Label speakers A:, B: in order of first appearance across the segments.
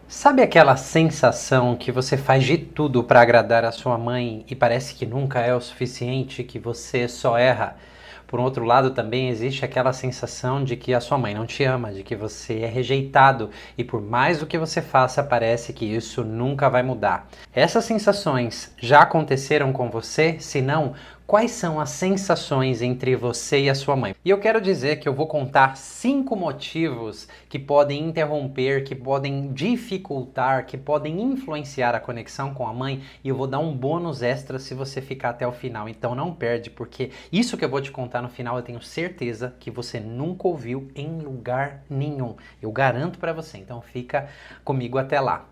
A: Sabe aquela sensação que você faz de tudo para agradar a sua mãe e parece que nunca é o suficiente, que você só erra? Por outro lado, também existe aquela sensação de que a sua mãe não te ama, de que você é rejeitado e por mais do que você faça, parece que isso nunca vai mudar. Essas sensações já aconteceram com você? Se não, quais são as sensações entre você e a sua mãe? E eu quero dizer que eu vou contar 5 motivos que podem interromper, que podem dificultar, que podem influenciar a conexão com a mãe, e eu vou dar um bônus extra se você ficar até o final. Então não perde, porque isso que eu vou te contar no final eu tenho certeza que você nunca ouviu em lugar nenhum. Eu garanto para você. Então fica comigo até lá.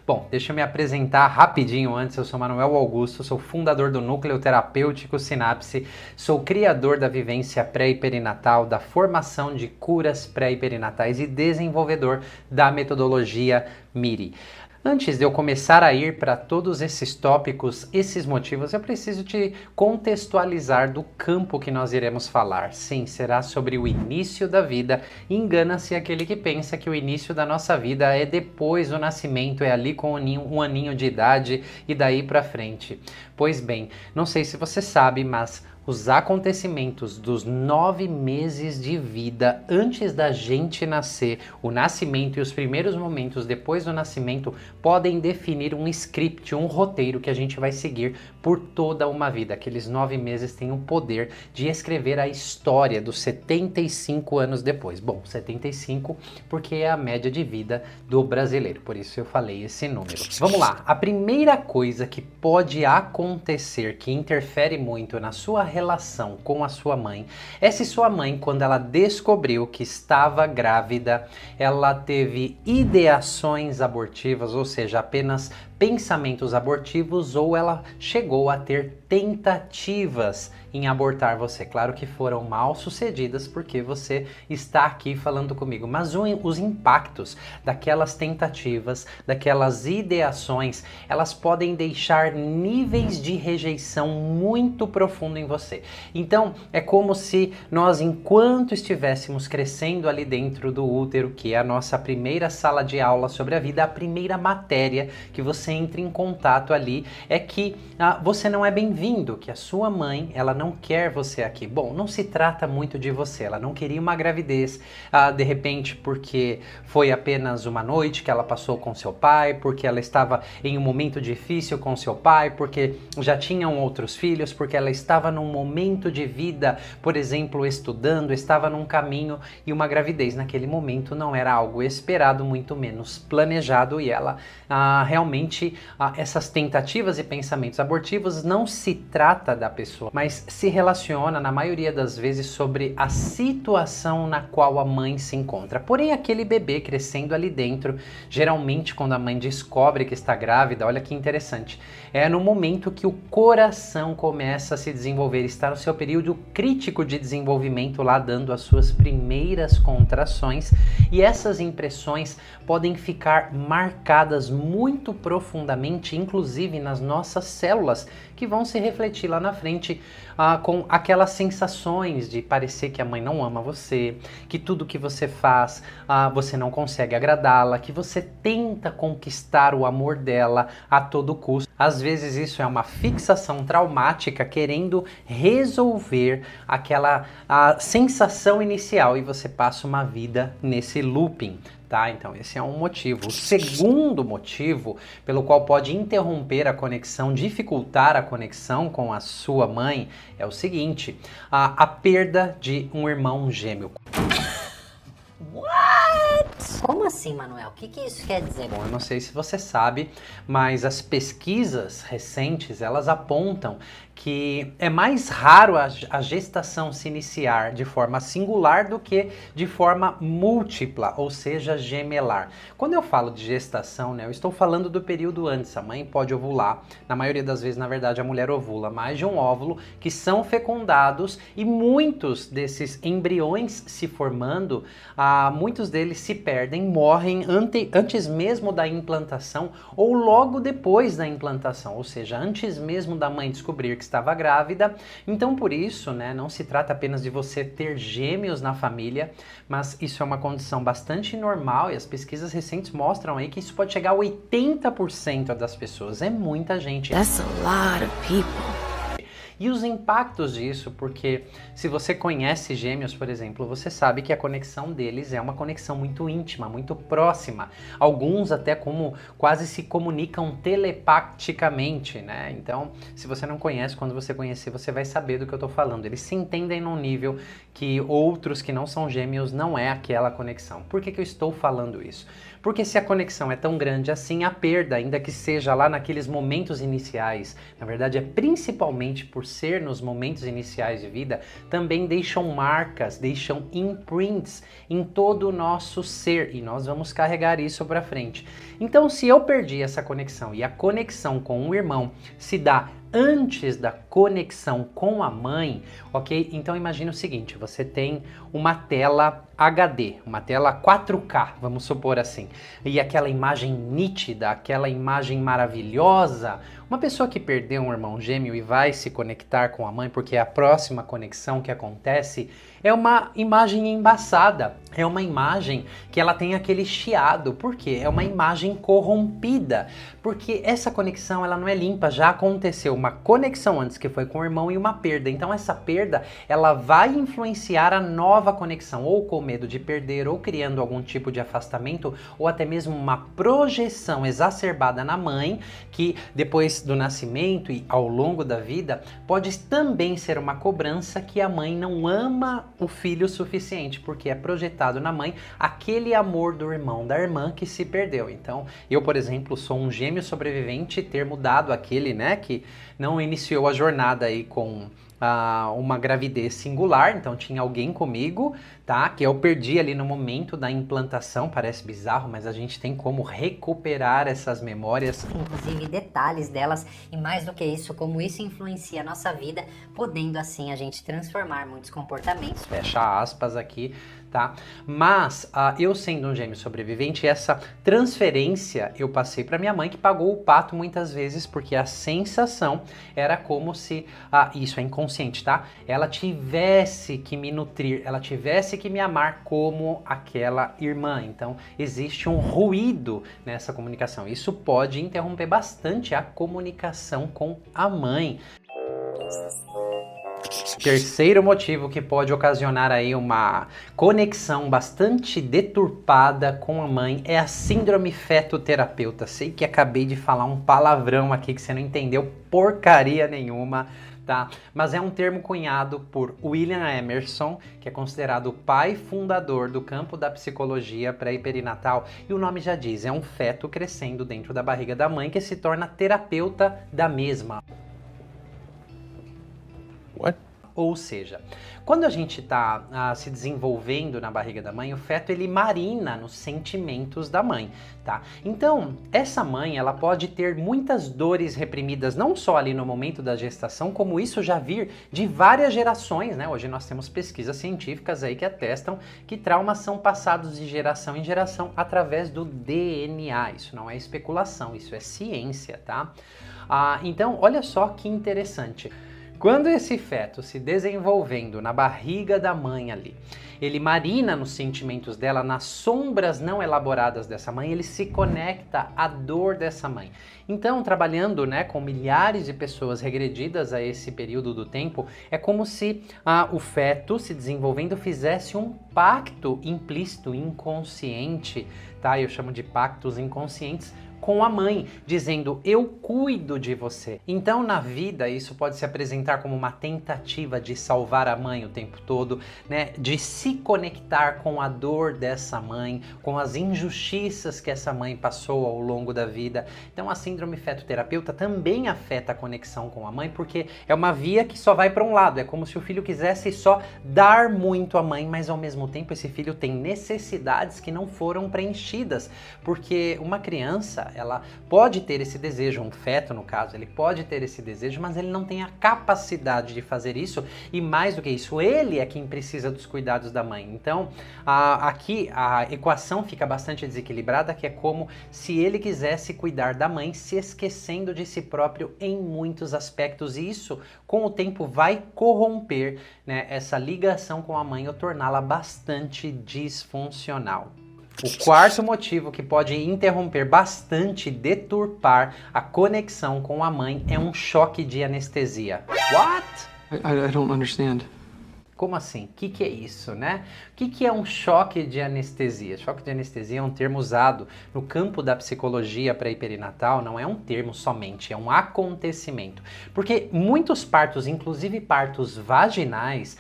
A: Bom, deixa eu me apresentar rapidinho antes. Eu sou Manuel Augusto, sou fundador do Núcleo Terapêutico Sinapse, sou criador da vivência pré e perinatal, da formação de curas pré e perinatais e desenvolvedor da metodologia MIRI. Antes de eu começar a ir para todos esses tópicos, esses motivos, eu preciso te contextualizar do campo que nós iremos falar. Sim, será sobre o início da vida. Engana-se aquele que pensa que o início da nossa vida é depois do nascimento, é ali com um aninho de idade e daí para frente. Pois bem, não sei se você sabe, mas os acontecimentos dos 9 meses de vida antes da gente nascer, o nascimento e os primeiros momentos depois do nascimento podem definir um script, um roteiro que a gente vai seguir por toda uma vida. Aqueles 9 meses têm o poder de escrever a história dos 75 anos depois. Bom, 75 porque é a média de vida do brasileiro, por isso eu falei esse número. Vamos lá, a primeira coisa que pode acontecer, que interfere muito na sua relação com a sua mãe, é se sua mãe, quando ela descobriu que estava grávida, ela teve ideações abortivas, ou seja, apenas pensamentos abortivos, ou ela chegou a ter tentativas em abortar você. Claro que foram mal sucedidas porque você está aqui falando comigo, mas os impactos daquelas tentativas, daquelas ideações, elas podem deixar níveis de rejeição muito profundo em você. Então, é como se nós, enquanto estivéssemos crescendo ali dentro do útero, que é a nossa primeira sala de aula sobre a vida, a primeira matéria que você entra em contato ali é que você não é bem-vindo, que a sua mãe, ela não quer você aqui. Bom, não se trata muito de você, ela não queria uma gravidez, de repente porque foi apenas uma noite que ela passou com seu pai, porque ela estava em um momento difícil com seu pai, porque já tinham outros filhos, porque ela estava num momento de vida, por exemplo, estudando, estava num caminho, e uma gravidez naquele momento não era algo esperado, muito menos planejado, e ela realmente, essas tentativas e pensamentos abortivos, não se trata da pessoa, mas se relaciona na maioria das vezes sobre a situação na qual a mãe se encontra. Porém, aquele bebê crescendo ali dentro, geralmente quando a mãe descobre que está grávida, olha que interessante, é no momento que o coração começa a se desenvolver, está no seu período crítico de desenvolvimento, lá dando as suas primeiras contrações, e essas impressões podem ficar marcadas muito profundamente, inclusive nas nossas células, que vão se refletir lá na frente com aquelas sensações de parecer que a mãe não ama você, que tudo que você faz você não consegue agradá-la, que você tenta conquistar o amor dela a todo custo. Às vezes isso é uma fixação traumática querendo resolver aquela sensação inicial, e você passa uma vida nesse looping. Tá? Então esse é um motivo. O segundo motivo pelo qual pode interromper a conexão, dificultar a conexão com a sua mãe, é o seguinte: a perda de um irmão gêmeo.
B: Como assim, Manuel? O que isso quer dizer?
A: Bom, eu não sei se você sabe, mas as pesquisas recentes, elas apontam que é mais raro a gestação se iniciar de forma singular do que de forma múltipla, ou seja, gemelar. Quando eu falo de gestação, né, eu estou falando do período antes. A mãe pode ovular, na maioria das vezes, na verdade, a mulher ovula mais de um óvulo, que são fecundados, e muitos desses embriões se formando, muitos deles se perdem, morrem antes mesmo da implantação ou logo depois da implantação, ou seja, antes mesmo da mãe descobrir que estava grávida. Então, por isso, né, não se trata apenas de você ter gêmeos na família, mas isso é uma condição bastante normal e as pesquisas recentes mostram aí que isso pode chegar a 80% das pessoas. É muita gente.
C: That's a lot of people.
A: E os impactos disso, porque se você conhece gêmeos, por exemplo, você sabe que a conexão deles é uma conexão muito íntima, muito próxima. Alguns até como quase se comunicam telepaticamente, né? Então, se você não conhece, quando você conhecer, você vai saber do que eu tô falando. Eles se entendem num nível que outros que não são gêmeos não é aquela conexão. Por que eu estou falando isso? Porque se a conexão é tão grande assim, a perda, ainda que seja lá naqueles momentos iniciais, na verdade é principalmente por ser nos momentos iniciais de vida, também deixam marcas, deixam imprints em todo o nosso ser e nós vamos carregar isso para frente. Então, se eu perdi essa conexão e a conexão com o irmão se dá antes da conexão com a mãe, ok? Então imagine o seguinte, você tem uma tela HD, uma tela 4K, vamos supor assim, e aquela imagem nítida, aquela imagem maravilhosa. Uma pessoa que perdeu um irmão gêmeo e vai se conectar com a mãe, porque é a próxima conexão que acontece, é uma imagem embaçada, é uma imagem que ela tem aquele chiado, por quê? É uma imagem corrompida, porque essa conexão ela não é limpa, já aconteceu uma conexão antes que foi com o irmão e uma perda, então essa perda ela vai influenciar a nova conexão, ou com medo de perder, ou criando algum tipo de afastamento, ou até mesmo uma projeção exacerbada na mãe, que depois do nascimento e ao longo da vida, pode também ser uma cobrança que a mãe não ama o filho o suficiente, porque é projetado na mãe aquele amor do irmão, da irmã que se perdeu. Então, eu, por exemplo, sou um gêmeo sobrevivente, ter mudado aquele, né, que não iniciou a jornada aí com uma gravidez singular, então tinha alguém comigo, tá? Que eu perdi ali no momento da implantação, parece bizarro, mas a gente tem como recuperar essas memórias.
B: Inclusive detalhes delas e mais do que isso, como isso influencia a nossa vida, podendo assim a gente transformar muitos comportamentos.
A: Fecha aspas aqui, tá? Mas eu sendo um gêmeo sobrevivente, essa transferência eu passei para minha mãe, que pagou o pato muitas vezes, porque a sensação era como se, isso é inconsciente, tá? Ela tivesse que me nutrir, ela tivesse que me amar como aquela irmã. Então existe um ruído nessa comunicação. Isso pode interromper bastante a comunicação com a mãe. Terceiro motivo que pode ocasionar aí uma conexão bastante deturpada com a mãe é a síndrome fetoterapeuta. Sei que acabei de falar um palavrão aqui que você não entendeu porcaria nenhuma, tá? Mas é um termo cunhado por William Emerson, que é considerado o pai fundador do campo da psicologia pré e perinatal, e o nome já diz, é um feto crescendo dentro da barriga da mãe que se torna terapeuta da mesma.
D: What?
A: Ou seja, quando a gente está se desenvolvendo na barriga da mãe, o feto ele marina nos sentimentos da mãe, tá? Então, essa mãe, ela pode ter muitas dores reprimidas, não só ali no momento da gestação, como isso já vir de várias gerações, né? Hoje nós temos pesquisas científicas aí que atestam que traumas são passados de geração em geração através do DNA. Isso não é especulação, isso é ciência, tá? Então, olha só que interessante. Quando esse feto se desenvolvendo na barriga da mãe ali, ele marina nos sentimentos dela, nas sombras não elaboradas dessa mãe, ele se conecta à dor dessa mãe. Então, trabalhando, né, com milhares de pessoas regredidas a esse período do tempo, é como se o feto se desenvolvendo fizesse um pacto implícito, inconsciente, tá? Eu chamo de pactos inconscientes, com a mãe, dizendo, eu cuido de você. Então, na vida, isso pode se apresentar como uma tentativa de salvar a mãe o tempo todo, né? De se conectar com a dor dessa mãe, com as injustiças que essa mãe passou ao longo da vida. Então, a síndrome fetoterapeuta também afeta a conexão com a mãe, porque é uma via que só vai para um lado. É como se o filho quisesse só dar muito à mãe, mas ao mesmo tempo esse filho tem necessidades que não foram preenchidas, porque uma criança, ela pode ter esse desejo, um feto no caso, ele pode ter esse desejo, mas ele não tem a capacidade de fazer isso, e mais do que isso, ele é quem precisa dos cuidados da mãe. Então, aqui a equação fica bastante desequilibrada, que é como se ele quisesse cuidar da mãe, se esquecendo de si próprio em muitos aspectos, e isso, com o tempo, vai corromper, né, essa ligação com a mãe ou torná-la bastante disfuncional. O quarto motivo que pode interromper bastante, deturpar a conexão com a mãe é um choque de anestesia. What?
D: I don't understand.
A: Como assim? O que é isso, né? O que é um choque de anestesia? Choque de anestesia é um termo usado no campo da psicologia pré-perinatal, não é um termo somente, é um acontecimento. Porque muitos partos, inclusive partos vaginais,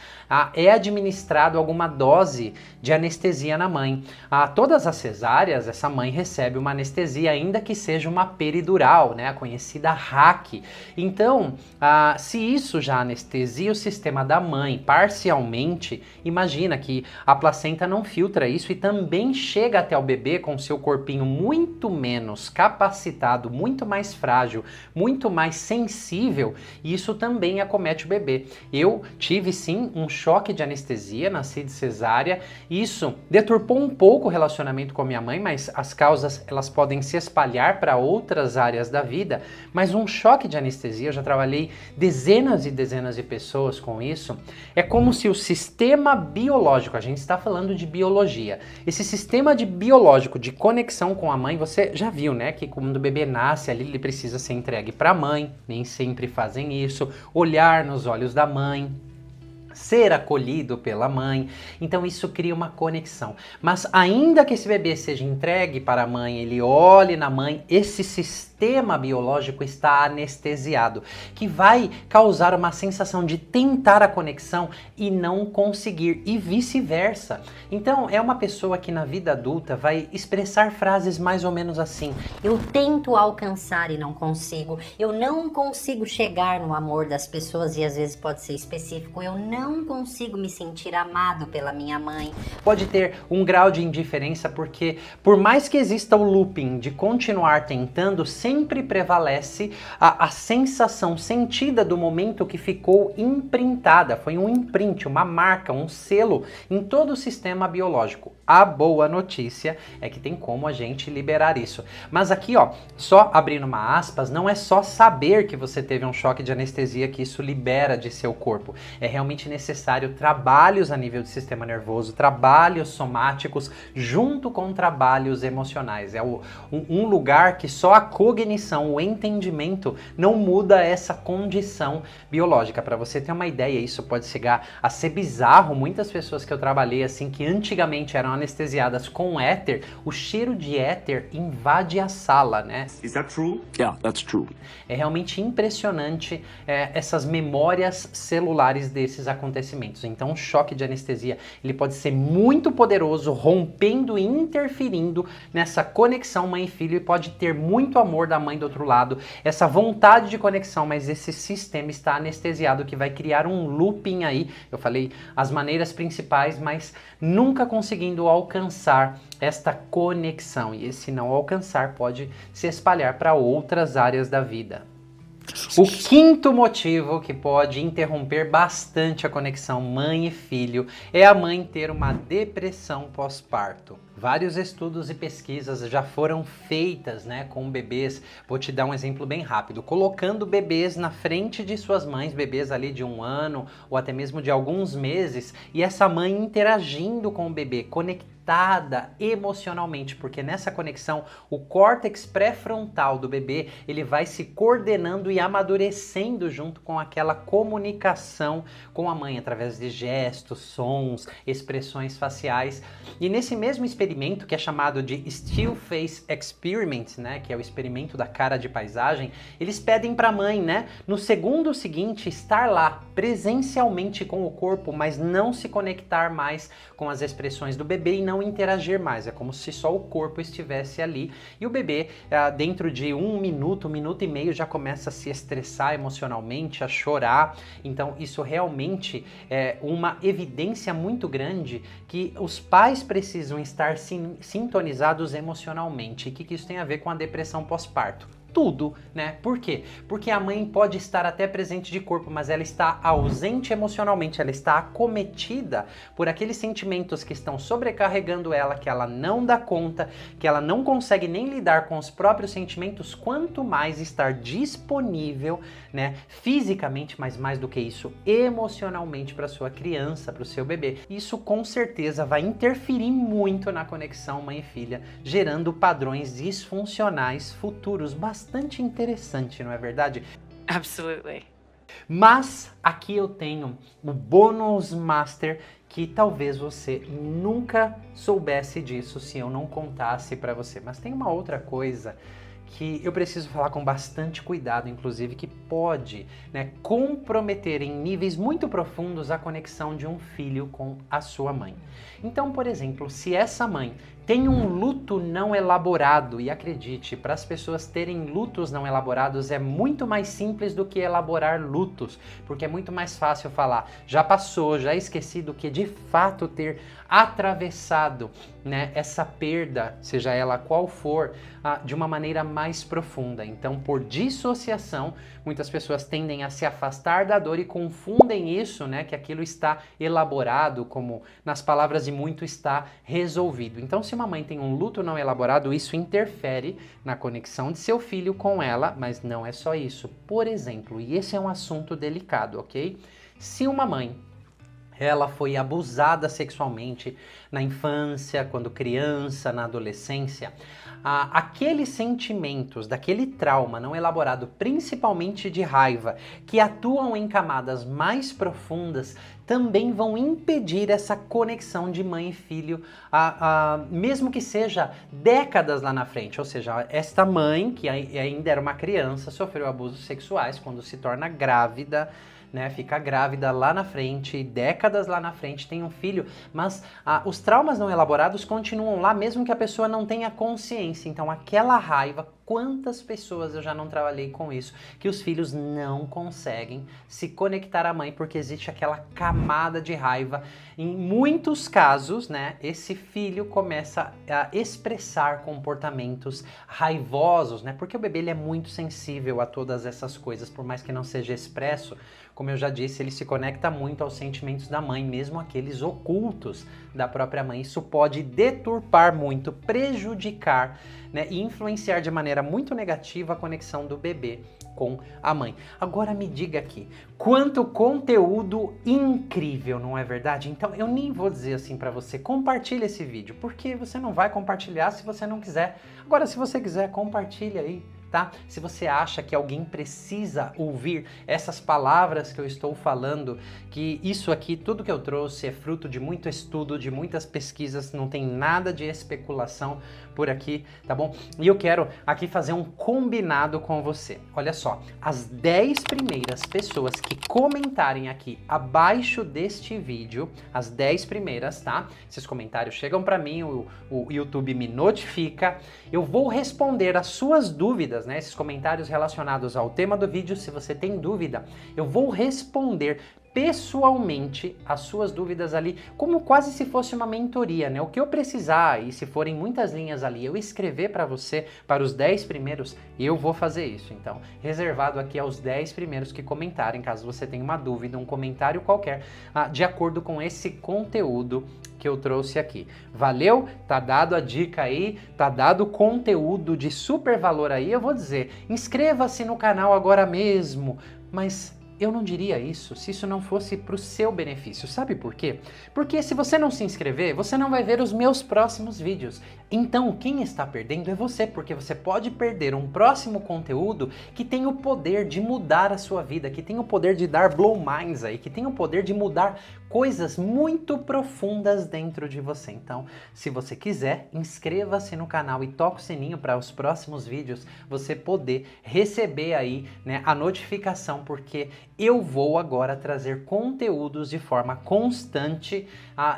A: é administrado alguma dose de anestesia na mãe. Todas as cesáreas, essa mãe recebe uma anestesia, ainda que seja uma peridural, né? A conhecida RAC. Então, se isso já anestesia o sistema da mãe parcialmente, imagina que a placenta não filtra isso e também chega até o bebê com seu corpinho muito menos capacitado, muito mais frágil, muito mais sensível, e isso também acomete o bebê. Eu tive sim um choque de anestesia, nasci de cesárea, isso deturpou um pouco o relacionamento com a minha mãe, mas as causas elas podem se espalhar para outras áreas da vida, mas um choque de anestesia, eu já trabalhei dezenas e dezenas de pessoas com isso, é como se o sistema biológico, a gente está falando de biologia, esse sistema biológico de conexão com a mãe, você já viu, né, que quando o bebê nasce ali, ele precisa ser entregue para a mãe, nem sempre fazem isso, olhar nos olhos da mãe, ser acolhido pela mãe, então isso cria uma conexão. Mas ainda que esse bebê seja entregue para a mãe, ele olhe na mãe, esse sistema biológico está anestesiado, que vai causar uma sensação de tentar a conexão e não conseguir, e vice-versa. Então é uma pessoa que na vida adulta vai expressar frases mais ou menos assim:
B: eu tento alcançar e não consigo, eu não consigo chegar no amor das pessoas, e às vezes pode ser específico, eu não consigo me sentir amado pela minha mãe.
A: Pode ter um grau de indiferença porque, por mais que exista o looping de continuar tentando, sempre prevalece a sensação sentida do momento que ficou imprintada. Foi um imprint, uma marca, um selo em todo o sistema biológico. A boa notícia é que tem como a gente liberar isso. Mas aqui, ó, só abrindo uma aspas, não é só saber que você teve um choque de anestesia que isso libera de seu corpo. É realmente necessário trabalhos a nível do sistema nervoso, trabalhos somáticos, junto com trabalhos emocionais. É um lugar que só a cognição, o entendimento, não muda essa condição biológica. Para você ter uma ideia, isso pode chegar a ser bizarro. Muitas pessoas que eu trabalhei assim, que antigamente eram anestesiadas com éter, o cheiro de éter invade a sala, né?
E: Is that true?
D: Yeah, that's true.
A: É realmente impressionante essas memórias celulares desses acontecimentos. Então, o choque de anestesia, ele pode ser muito poderoso, rompendo e interferindo nessa conexão mãe e filho, e pode ter muito amor da mãe do outro lado, essa vontade de conexão, mas esse sistema está anestesiado, que vai criar um looping aí. Eu falei as maneiras principais, mas nunca conseguindo alcançar esta conexão, e esse não alcançar pode se espalhar para outras áreas da vida. O quinto motivo que pode interromper bastante a conexão mãe e filho é a mãe ter uma depressão pós-parto. Vários estudos e pesquisas já foram feitas, né, com bebês. Vou te dar um exemplo bem rápido. Colocando bebês na frente de suas mães, bebês ali de 1 ano ou até mesmo de alguns meses, e essa mãe interagindo com o bebê, conectada emocionalmente, porque nessa conexão o córtex pré-frontal do bebê, ele vai se coordenando e amadurecendo junto com aquela comunicação com a mãe, através de gestos, sons, expressões faciais. E nesse mesmo experimento, que é chamado de Still Face Experiment, né, que é o experimento da cara de paisagem, eles pedem para a mãe, né, no segundo seguinte, estar lá presencialmente com o corpo, mas não se conectar mais com as expressões do bebê e não interagir mais. É como se só o corpo estivesse ali, e o bebê, dentro de 1 minuto, 1 minuto e meio, já começa a se estressar emocionalmente, a chorar. Então isso realmente é uma evidência muito grande que os pais precisam estar sintonizados emocionalmente. E o que isso tem a ver com a depressão pós-parto? Tudo, né? Por quê? Porque a mãe pode estar até presente de corpo, mas ela está ausente emocionalmente, ela está acometida por aqueles sentimentos que estão sobrecarregando ela, que ela não dá conta, que ela não consegue nem lidar com os próprios sentimentos, quanto mais estar disponível, né, fisicamente, mas mais do que isso, emocionalmente para sua criança, para o seu bebê. Isso com certeza vai interferir muito na conexão mãe e filha, gerando padrões disfuncionais futuros bastante interessante, não é verdade?
C: Absolutely.
A: Mas aqui eu tenho o bônus master que talvez você nunca soubesse disso se eu não contasse para você. Mas tem uma outra coisa que eu preciso falar com bastante cuidado, inclusive, que pode, né, comprometer em níveis muito profundos a conexão de um filho com a sua mãe. Então, por exemplo, se essa mãe tem um luto não elaborado, e acredite, para as pessoas terem lutos não elaborados é muito mais simples do que elaborar lutos, porque é muito mais fácil falar, já passou, já esqueci, do que de fato ter atravessado, né, essa perda, seja ela qual for, de uma maneira mais profunda. Então, por dissociação, muitas pessoas tendem a se afastar da dor e confundem isso, né, que aquilo está elaborado, como nas palavras de muito está resolvido. Então, se uma mãe tem um luto não elaborado, isso interfere na conexão de seu filho com ela, mas não é só isso. Por exemplo, e esse é um assunto delicado, ok? Se uma mãe ela foi abusada sexualmente na infância, quando criança, na adolescência, aqueles sentimentos daquele trauma não elaborado, principalmente de raiva, que atuam em camadas mais profundas, também vão impedir essa conexão de mãe e filho, mesmo que seja décadas lá na frente. Ou seja, esta mãe, que ainda era uma criança, sofreu abusos sexuais quando se torna grávida, né, fica grávida lá na frente, décadas lá na frente, tem um filho, mas os traumas não elaborados continuam lá, mesmo que a pessoa não tenha consciência. Então aquela raiva, quantas pessoas eu já não trabalhei com isso, que os filhos não conseguem se conectar à mãe porque existe aquela camada de raiva. Em muitos casos, né, esse filho começa a expressar comportamentos raivosos, né, porque o bebê ele é muito sensível a todas essas coisas, por mais que não seja expresso. Como eu já disse, ele se conecta muito aos sentimentos da mãe, mesmo aqueles ocultos da própria mãe. Isso pode deturpar muito, prejudicar, né, e influenciar de maneira muito negativa a conexão do bebê com a mãe. Agora me diga aqui, quanto conteúdo incrível, não é verdade? Então eu nem vou dizer assim para você, compartilha esse vídeo, porque você não vai compartilhar se você não quiser. Agora, se você quiser, compartilha aí. Tá? Se você acha que alguém precisa ouvir essas palavras que eu estou falando, que isso aqui, tudo que eu trouxe é fruto de muito estudo, de muitas pesquisas, não tem nada de especulação por aqui, tá bom? E eu quero aqui fazer um combinado com você. Olha só, as 10 primeiras pessoas que comentarem aqui abaixo deste vídeo, as 10 primeiras, tá? Esses comentários chegam para mim, o YouTube me notifica, eu vou responder as suas dúvidas, né, esses comentários relacionados ao tema do vídeo. Se você tem dúvida, eu vou responder pessoalmente as suas dúvidas ali, como quase se fosse uma mentoria, né? O que eu precisar, e se forem muitas linhas ali, eu escrever para você, para os 10 primeiros, eu vou fazer isso. Então, reservado aqui aos 10 primeiros que comentarem, caso você tenha uma dúvida, um comentário qualquer, de acordo com esse conteúdo que eu trouxe aqui. Valeu? Tá dado a dica aí, tá dado conteúdo de super valor aí. Eu vou dizer, inscreva-se no canal agora mesmo, mas eu não diria isso se isso não fosse para o seu benefício. Sabe por quê? Porque se você não se inscrever, você não vai ver os meus próximos vídeos. Então, quem está perdendo é você, porque você pode perder um próximo conteúdo que tem o poder de mudar a sua vida, que tem o poder de dar blow minds aí, que tem o poder de mudar coisas muito profundas dentro de você. Então, se você quiser, inscreva-se no canal e toque o sininho para os próximos vídeos você poder receber aí, né, a notificação, porque eu vou agora trazer conteúdos de forma constante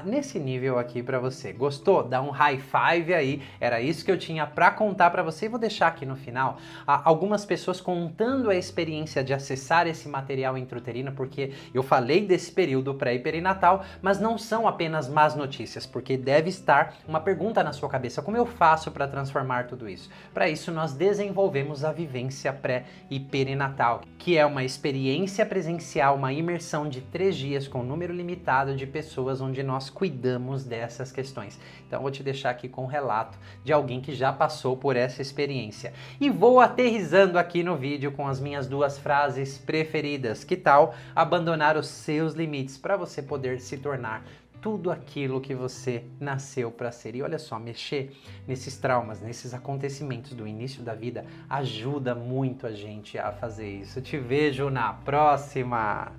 A: nesse nível aqui para você. Gostou? Dá um high five aí. Era isso que eu tinha para contar para você, e vou deixar aqui no final algumas pessoas contando a experiência de acessar esse material intrauterino, porque eu falei desse período pré-perinatal perinatal, mas não são apenas más notícias, porque deve estar uma pergunta na sua cabeça: como eu faço para transformar tudo isso? Para isso nós desenvolvemos a vivência pré e perinatal, que é uma experiência presencial, uma imersão de 3 dias com um número limitado de pessoas onde nós cuidamos dessas questões. Então eu vou te deixar aqui com um relato de alguém que já passou por essa experiência. E vou aterrissando aqui no vídeo com as minhas 2 frases preferidas. Que tal abandonar os seus limites para você poder se tornar tudo aquilo que você nasceu para ser? E olha só, mexer nesses traumas, nesses acontecimentos do início da vida ajuda muito a gente a fazer isso. Te vejo na próxima!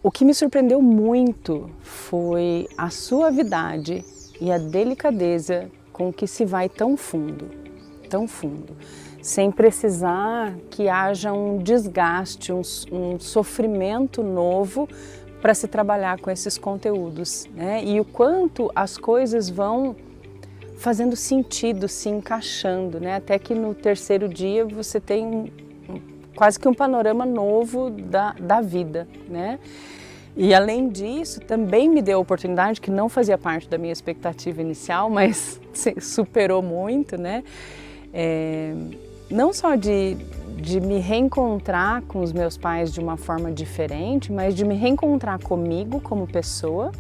E: O que me surpreendeu muito foi a suavidade e a delicadeza com que se vai tão fundo, sem precisar que haja um desgaste, um sofrimento novo para se trabalhar com esses conteúdos, né? E o quanto as coisas vão fazendo sentido, se encaixando, né? Até que no 3º dia você tem quase que um panorama novo da vida, né? E além disso, também me deu a oportunidade, que não fazia parte da minha expectativa inicial, mas superou muito, né? Não só de me reencontrar com os meus pais de uma forma diferente, mas de me reencontrar comigo como pessoa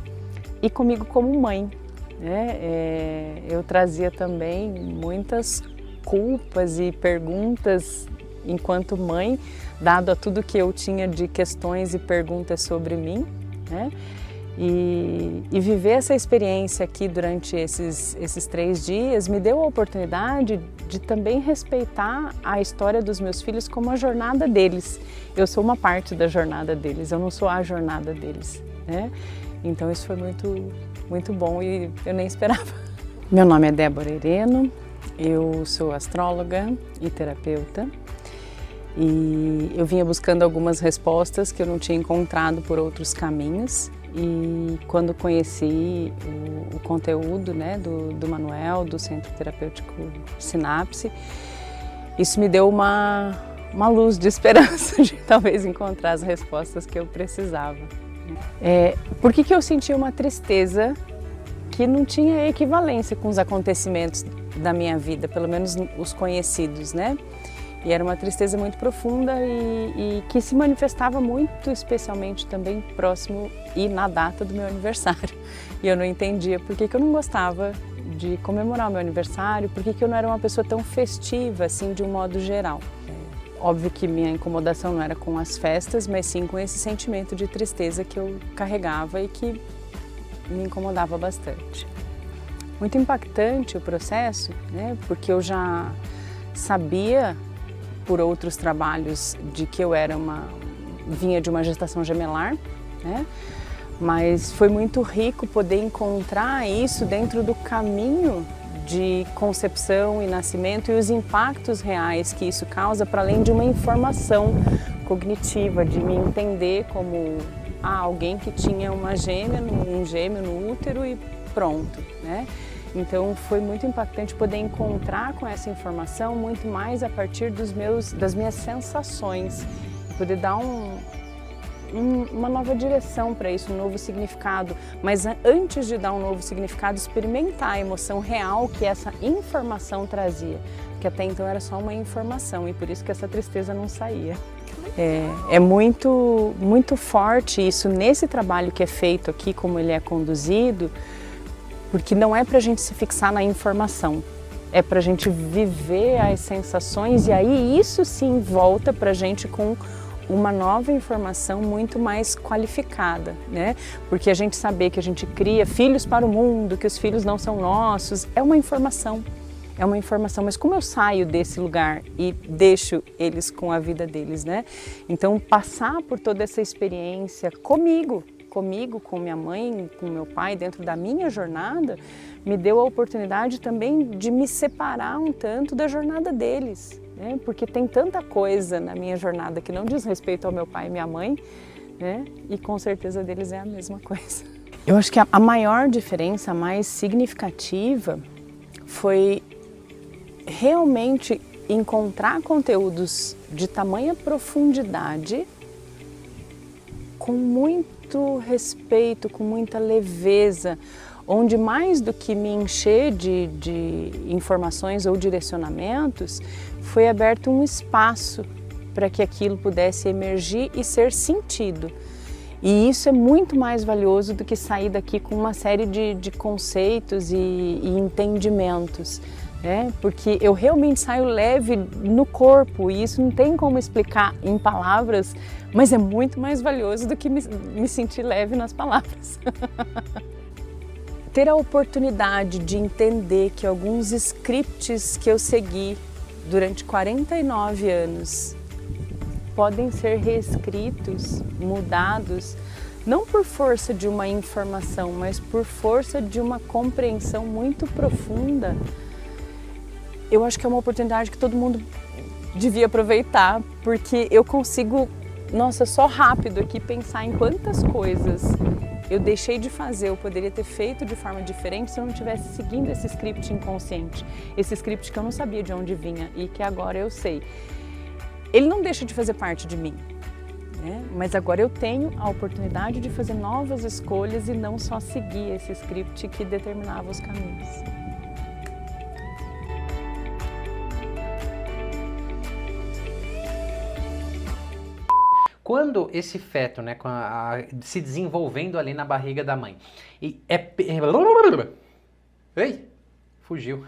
E: e comigo como mãe, né? Eu trazia também muitas culpas e perguntas enquanto mãe, dado a tudo que eu tinha de questões e perguntas sobre mim, né? E viver essa experiência aqui durante esses 3 dias me deu a oportunidade de também respeitar a história dos meus filhos como a jornada deles. Eu sou uma parte da jornada deles, eu não sou a jornada deles, né? Então isso foi muito, muito bom e eu nem esperava. Meu nome é Débora Hereno, eu sou astróloga e terapeuta. E eu vinha buscando algumas respostas que eu não tinha encontrado por outros caminhos. E quando conheci o conteúdo, né, do Manuel, do Centro Terapêutico Sinapse, isso me deu uma luz de esperança de talvez encontrar as respostas que eu precisava. Por que eu senti uma tristeza que não tinha equivalência com os acontecimentos da minha vida, pelo menos os conhecidos, né? E era uma tristeza muito profunda e que se manifestava muito especialmente também próximo e na data do meu aniversário. E eu não entendia por que eu não gostava de comemorar o meu aniversário, por que eu não era uma pessoa tão festiva assim de um modo geral. Óbvio que minha incomodação não era com as festas, mas sim com esse sentimento de tristeza que eu carregava e que me incomodava bastante. Muito impactante o processo, né? Porque eu já sabia por outros trabalhos de que eu vinha de uma gestação gemelar, né? Mas foi muito rico poder encontrar isso dentro do caminho de concepção e nascimento e os impactos reais que isso causa, para além de uma informação cognitiva, de me entender como alguém que tinha uma gêmea, um gêmeo no útero e pronto, né? Então foi muito impactante poder encontrar com essa informação muito mais a partir das minhas sensações, poder dar uma nova direção para isso, um novo significado. Mas antes de dar um novo significado, experimentar a emoção real que essa informação trazia, que até então era só uma informação e por isso que essa tristeza não saía. É muito, muito forte isso nesse trabalho que é feito aqui, como ele é conduzido, porque não é para a gente se fixar na informação, é para a gente viver as sensações e aí isso sim volta para a gente com uma nova informação muito mais qualificada, né? Porque a gente saber que a gente cria filhos para o mundo, que os filhos não são nossos, é uma informação, mas como eu saio desse lugar e deixo eles com a vida deles, né? Então passar por toda essa experiência comigo, com minha mãe, com meu pai, dentro da minha jornada, me deu a oportunidade também de me separar um tanto da jornada deles, né? Porque tem tanta coisa na minha jornada que não diz respeito ao meu pai e minha mãe, né? E com certeza deles é a mesma coisa. Eu acho que a maior diferença, a mais significativa, foi realmente encontrar conteúdos de tamanha profundidade com muito muito respeito, com muita leveza, onde mais do que me encher de informações ou direcionamentos, foi aberto um espaço para que aquilo pudesse emergir e ser sentido. E isso é muito mais valioso do que sair daqui com uma série de conceitos e entendimentos, né? Porque eu realmente saio leve no corpo e isso não tem como explicar em palavras, mas é muito mais valioso do que me sentir leve nas palavras. Ter a oportunidade de entender que alguns scripts que eu segui durante 49 anos podem ser reescritos, mudados, não por força de uma informação, mas por força de uma compreensão muito profunda. Eu acho que é uma oportunidade que todo mundo devia aproveitar, porque eu consigo, nossa, só rápido aqui pensar em quantas coisas eu deixei de fazer, eu poderia ter feito de forma diferente se eu não estivesse seguindo esse script inconsciente, esse script que eu não sabia de onde vinha e que agora eu sei. Ele não deixa de fazer parte de mim, né? Mas agora eu tenho a oportunidade de fazer novas escolhas e não só seguir esse script que determinava os caminhos.
A: Quando esse feto, né, se desenvolvendo ali na barriga da mãe, Ei, fugiu.